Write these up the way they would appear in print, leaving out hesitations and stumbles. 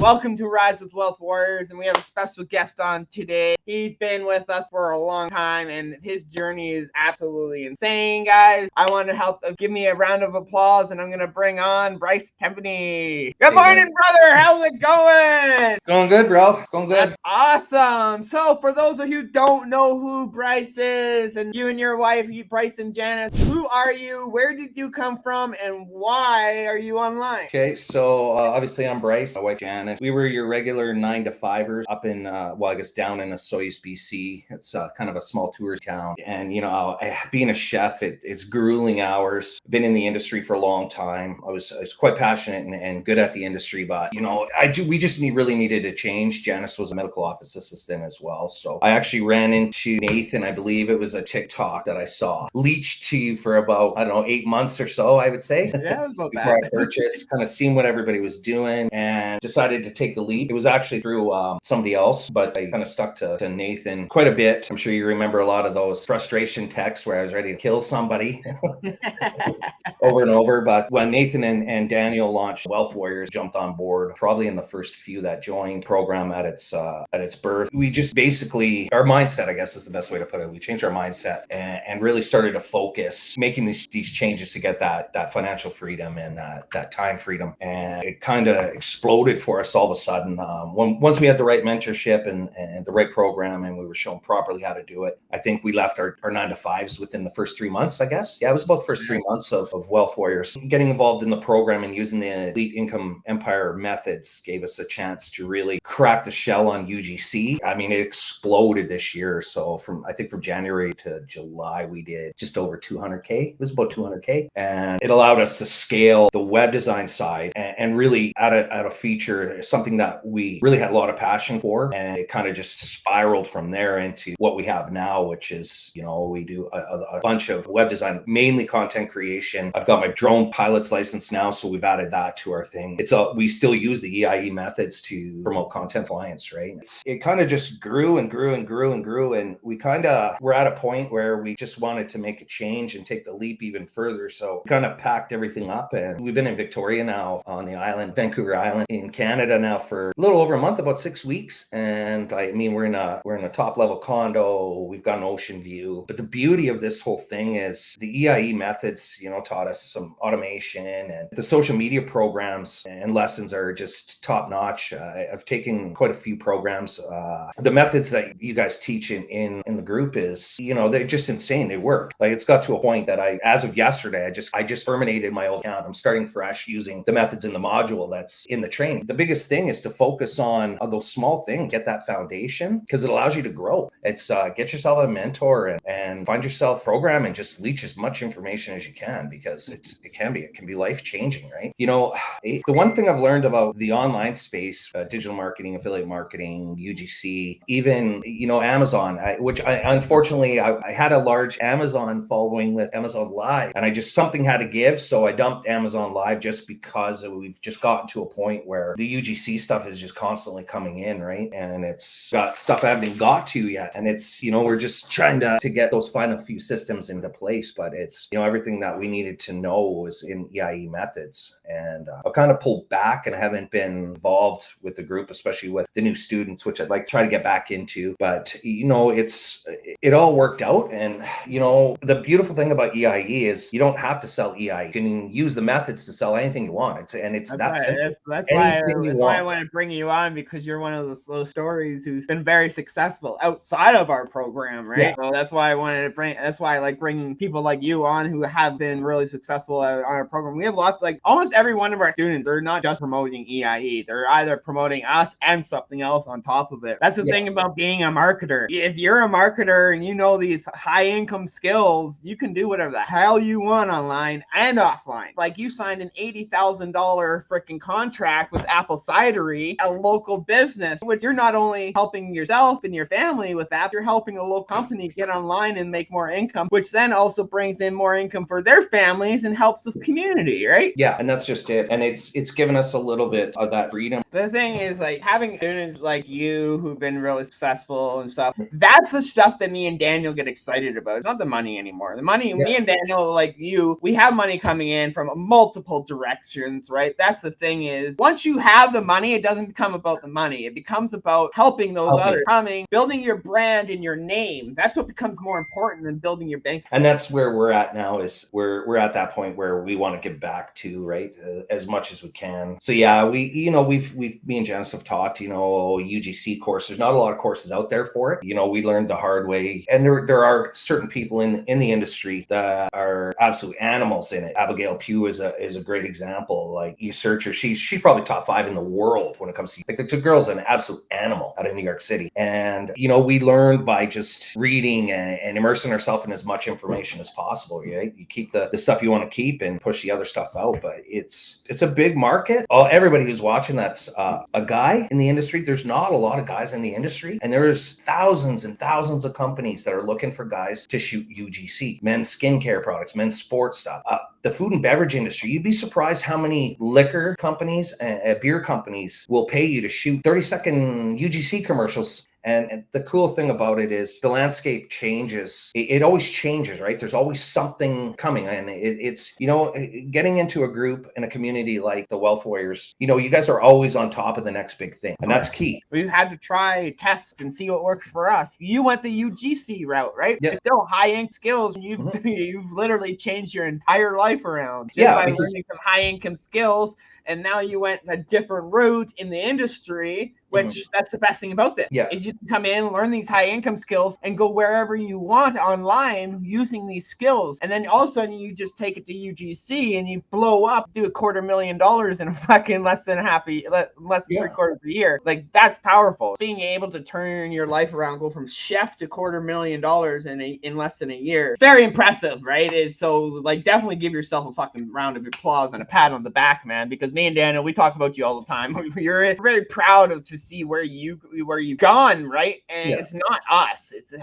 Welcome to Rise with Wealth Warriors, and we have a special guest on today. He's been with us for a long time, and his journey is absolutely insane, guys. I want to help give me a round of applause, and I'm going to bring on Bryce Kempany. Good morning, brother. How's it going? Going good, bro. It's going good. That's awesome. So for those of you who don't know who Bryce is, and you and your wife, Bryce and Janice, who are you? Where did you come from? And why are you online? Okay, so obviously I'm Bryce, my wife Janice. We were your regular 9 to 5ers up in, down in Osoyoos, BC. It's kind of a small tourist town. And, being a chef, it's grueling hours. Been in the industry for a long time. I was quite passionate and good at the industry, but, we just really needed a change. Janice was a medical office assistant as well. So I actually ran into Nathan. I believe it was a TikTok that I saw. Leached to you for about, 8 months or so, I would say. Yeah, it was about before that. I purchased, kind of seeing what everybody was doing and decided to take the leap. It was actually through somebody else, but I kind of stuck to Nathan quite a bit. I'm sure you remember a lot of those frustration texts where I was ready to kill somebody over and over. But when Nathan and Daniel launched Wealth Warriors, jumped on board, probably in the first few that joined the program at its birth. We just basically, our mindset, I guess is the best way to put it. We changed our mindset and really started to focus, making these changes to get that financial freedom and that time freedom. And it kind of exploded for us all of a sudden. Once we had the right mentorship and the right program and we were shown properly how to do it, I think we left our 9 to 5s within the first 3 months, I guess. Yeah, it was about the first 3 months of Wealth Warriors. Getting involved in the program and using the Elite Income Empire methods gave us a chance to really crack the shell on UGC. I mean, it exploded this year. So from January to July, we did just over 200K. It was about 200K. And it allowed us to scale the web design side and really add a feature, something that we really had a lot of passion for. And it kind of just spiraled from there into what we have now, which is, we do a bunch of web design, mainly content creation. I've got my drone pilot's license now, so we've added that to our thing. We still use the EIE methods to promote content clients, right? It kind of just grew and grew and grew and grew. And we kind of were at a point where we just wanted to make a change and take the leap even further. So we kind of packed everything up, and we've been in Victoria now on the island, Vancouver Island in Canada now for a little over a month, about 6 weeks. And I mean, we're in a top level condo. We've got an ocean view. But the beauty of this whole thing is the EIE methods, taught us some automation, and the social media programs and lessons are just top notch. I've taken quite a few programs. The methods that you guys teach in the group is, they're just insane. They work. Like, it's got to a point that as of yesterday, I just terminated my old account. I'm starting fresh using the methods in the module that's in the training. The biggest thing is to focus on those small things, get that foundation, because it allows you to grow. It's get yourself a mentor and find yourself program and just leech as much information as you can, because it can be life changing, right? The one thing I've learned about the online space, digital marketing, affiliate marketing, UGC, even Amazon, which unfortunately I had a large Amazon following with Amazon Live, and something had to give, so I dumped Amazon Live just because we've just gotten to a point where the UGC stuff is just constantly coming in, right? And it's got stuff I haven't even got to yet, and it's we're just trying to get those final few systems into place, but it's everything that we needed to know was in EIE methods. And I've kind of pulled back and I haven't been involved with the group, especially with the new students, which I'd like to try to get back into. But it all worked out. And the beautiful thing about EIE is you don't have to sell EIE. You can use the methods to sell anything you want. That's why I want to bring you on, because you're one of those stories who's been very successful outside of our program, right? Yeah. So that's why I like bringing people like you on who have been really successful on our program. We have lots, like almost every one of our students are not just promoting EIE. They're either promoting us and something else on top of it. That's the thing about being a marketer. If you're a marketer and these high income skills, you can do whatever the hell you want online and offline. Like, you signed an $80,000 freaking contract with Apple Cidery, a local business, which you're not only helping yourself and your family with that, you're helping a local company get online and make more income, which then also brings in more income for their families and helps the community, right? Yeah, and that's just it. And it's given us a little bit of that freedom. The thing is, like, having students like you who've been really successful and stuff, that's the stuff that me and Daniel get excited about. It's not the money anymore. The money, me and Daniel, like you, we have money coming in from multiple directions, right? right? That's the thing is, once you have the money, it doesn't become about the money. It becomes about helping those others, building your brand and your name. That's what becomes more important than building your bank. And that's where we're at now, is we're at that point where we want to give back to, right, as much as we can. So yeah, we've me and Janice have talked, UGC course. There's not a lot of courses out there for it. We learned the hard way, and there are certain people in the industry that are absolute animals in it. Abigail Pugh is a great example. Like, you search her, she's probably top 5 in the world when it comes to, like, the girl's an absolute animal out of New York City. And we learned by just reading and immersing ourselves in as much information as possible, right? You keep the stuff you want to keep and push the other stuff out. But it's a big market. Everybody who's watching that's a guy in the industry. There's not a lot of guys in the industry, and there's thousands and thousands of companies that are looking for guys to shoot UGC, men's skincare products, men's sports stuff. The food and beverage industry, you'd be surprised how many liquor companies and beer companies will pay you to shoot 30-second UGC commercials. And the cool thing about it is the landscape changes. It always changes, right? There's always something coming. And it's, getting into a group and a community like the Wealth Warriors, you guys are always on top of the next big thing. And that's key. We've had to try, test, and see what works for us. You went the UGC route, right? Yeah. It's still high-end skills. You've literally changed your entire life around just by learning some high-income skills. And now you went a different route in the industry, which that's the best thing about this. Yeah. Is you can come in, learn these high income skills, and go wherever you want online using these skills. And then all of a sudden you just take it to UGC and you blow up, do $250,000 in a fucking less than 3/4 of a year. Like, that's powerful. Being able to turn your life around, go from chef to $250,000 in less than a year. Very impressive, right? It's so, like, definitely give yourself a fucking round of applause and a pat on the back, man, because me and Daniel, we talk about you all the time. We're very proud to see where you've gone, right? And it's not us. It's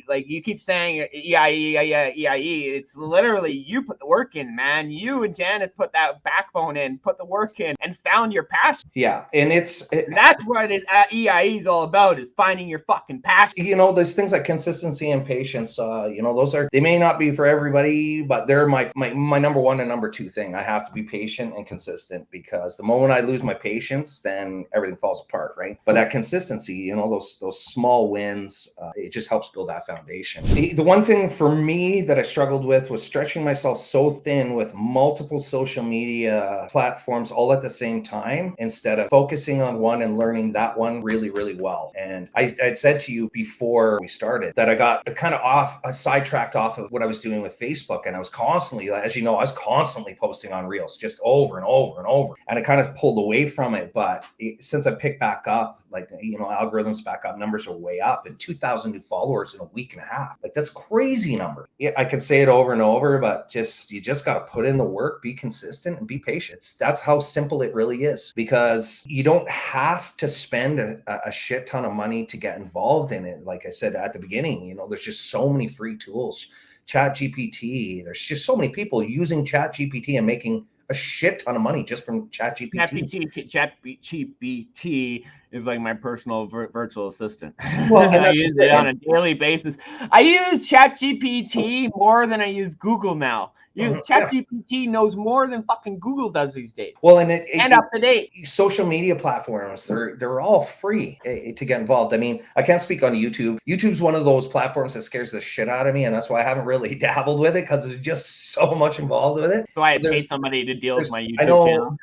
like you keep saying EIE. It's literally you put the work in, man. You and Janice put that backbone in, put the work in, and found your passion. Yeah, and that's what EIE is all about, is finding your fucking passion. There's things like consistency and patience. They may not be for everybody, but they're my number 1 and number 2 thing. I have to be patient and consistent, because the moment I lose my patience, then everything falls apart, right? But that consistency, those small wins, it just helps build that foundation. The one thing for me that I struggled with was stretching myself so thin with multiple social media platforms all at the same time, instead of focusing on one and learning that one really, really well. And I'd said to you before we started that I got kind of sidetracked off of what I was doing with Facebook. And I was constantly, as you know, posting on Reels just over and over and over. And I kind of pulled away from it. But since I picked back up, like, algorithms back up, numbers are way up, and 2,000 new followers in a week and a half. Like, that's crazy number. Yeah, I can say it over and over, but you just got to put in the work, be consistent, and be patient. That's how simple it really is, because you don't have to spend a shit ton of money to get involved in it. Like I said at the beginning, there's just so many free tools. ChatGPT, there's just so many people using ChatGPT and making a shit ton of money just from ChatGPT. ChatGPT is like my personal virtual assistant. Well, I use it on a daily basis. I use ChatGPT more than I use Google now. ChatGPT knows more than fucking Google does these days. Well, and up to date. Social media platforms, they're all free to get involved. I mean, I can't speak on YouTube. YouTube's one of those platforms that scares the shit out of me, and that's why I haven't really dabbled with it, because there's just so much involved with it. So I pay somebody to deal with my YouTube channel.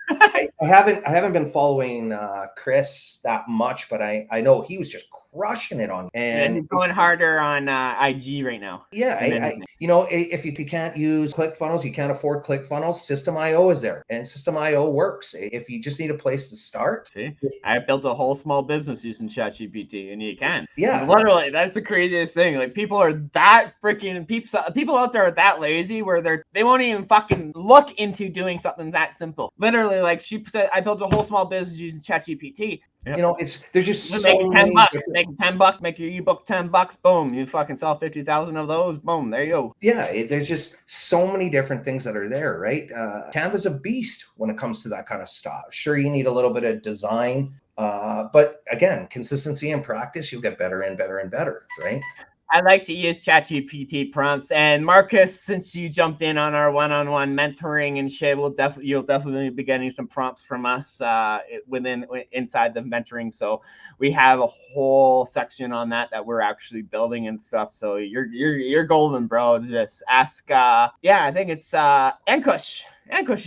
I haven't been following Chris that much, but I know he was just crushing it on. And he's going harder on IG right now. Yeah, if you can't use ClickFunnels, you can't afford ClickFunnels, System.io is there, and System.io works. If you just need a place to start. See, I built a whole small business using ChatGPT, and you can. Yeah, literally, that's the craziest thing. Like, people are that freaking people out there are that lazy where they won't even fucking look into doing something that simple. Literally, like she said, I built a whole small business using ChatGPT. Yep. There's just so making $10, making $10, make your ebook $10, boom, you fucking sell 50,000 of those, boom, there you go. Yeah, there's just so many different things that are there, right? Canva's a beast when it comes to that kind of stuff. Sure, you need a little bit of design, but again, consistency and practice, you'll get better and better and better, right? I like to use ChatGPT prompts. And Marcus, since you jumped in on our one-on-one mentoring and shit, you'll definitely be getting some prompts from us inside the mentoring. So we have a whole section on that we're actually building and stuff. So you're golden, bro. Just ask. I think it's Ankush.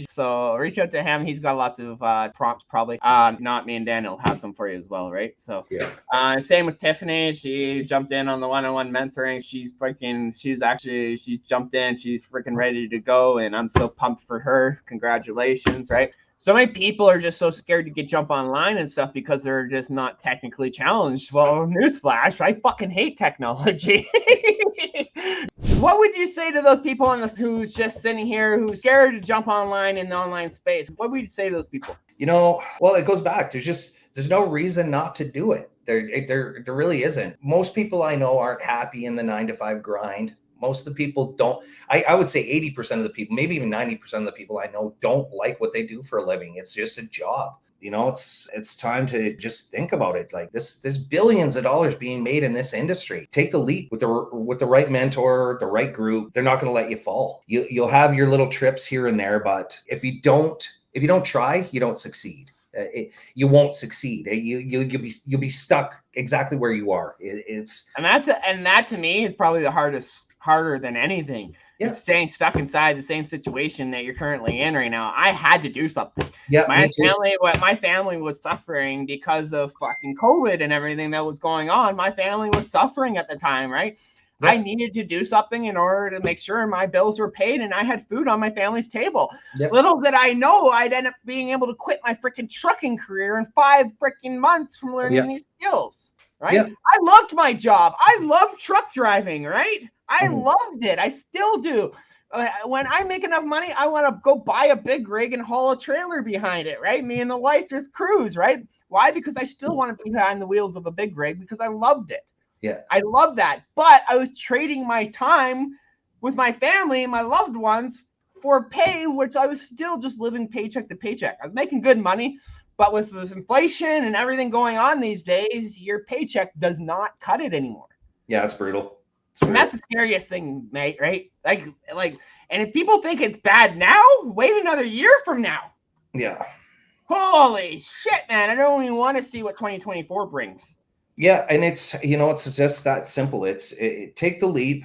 So reach out to him. He's got lots of prompts, probably. Not me and Daniel have some for you as well, right? So same with Tiffany. She jumped in on the one-on-one mentoring. She's jumped in. She's freaking ready to go, and I'm so pumped for her. Congratulations, right? So many people are just so scared to jump online and stuff because they're just not technically challenged. Well, newsflash, I fucking hate technology. What would you say to those people who's just sitting here, who's scared to jump online in the online space? What would you say to those people? Well, it goes back. There's no reason not to do it. There really isn't. Most people I know aren't happy in the 9-to-5 grind. Most of the people don't. I would say 80% of the people, maybe even 90% of the people I know don't like what they do for a living. It's just a job. It's time to just think about it. Like there's billions of dollars being made in this industry. Take the leap with the right mentor, the right group. They're not going to let you fall. You'll have your little trips here and there, but if you don't try, you don't succeed. You won't succeed. You'll be stuck exactly where you are. And that to me is probably harder than anything. Yeah. It's staying stuck inside the same situation that you're currently in right now. I had to do something. Yeah, my family was suffering because of fucking COVID and everything that was going on. My family was suffering at the time, right? Yeah. I needed to do something in order to make sure my bills were paid and I had food on my family's table. Yeah. Little did I know I'd end up being able to quit my freaking trucking career in 5 freaking months from learning these skills, right? Yeah. I loved my job. I loved truck driving, right? I loved it. I still do. When I make enough money, I want to go buy a big rig and haul a trailer behind it, right? Me and the wife just cruise, right? Why? Because I still want to be behind the wheels of a big rig because I loved it. Yeah. I love that. But I was trading my time with my family and my loved ones for pay, which I was still just living paycheck to paycheck. I was making good money, but with this inflation and everything going on these days, your paycheck does not cut it anymore. Yeah, it's brutal. And that's the scariest thing, mate, right? Like, and if people think it's bad now, wait another year from now. Yeah. Holy shit, man. I don't even want to see what 2024 brings. Yeah, and it's just that simple. Take the leap,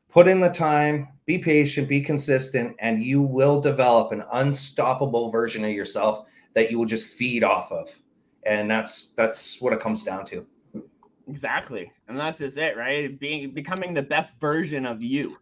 put in the time, be patient, be consistent, and you will develop an unstoppable version of yourself that you will just feed off of. And that's what it comes down to. Exactly. And that's just it, right? Becoming the best version of you,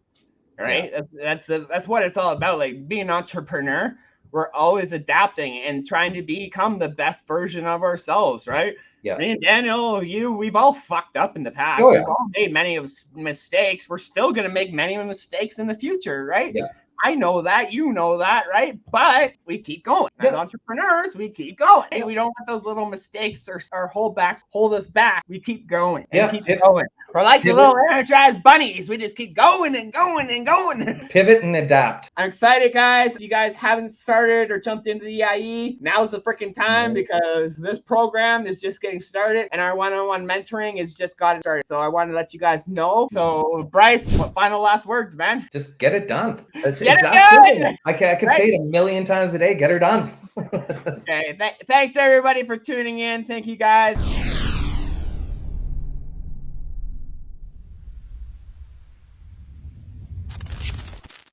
right? Yeah. That's what it's all about. Like being an entrepreneur, we're always adapting and trying to become the best version of ourselves, right? Yeah. Me and Daniel, we've all fucked up in the past. Oh, yeah. We've all made many mistakes. We're still going to make many mistakes in the future, right? Yeah. I know that, you know that, right? But we keep going. As entrepreneurs, we keep going. Hey, we don't let those little mistakes or holdbacks hold us back. We keep going and keep going. We're like the little energized bunnies. We just keep going and going and going. Pivot and adapt. I'm excited, guys. If you guys haven't started or jumped into the IE, now's the freaking time because this program is just getting started and our one-on-one mentoring is just gotten started. So I want to let you guys know. So Bryce, what final last words, man? Just get it done. I can say it a million times a day. Get her done. Okay. Thanks everybody for tuning in. Thank you guys.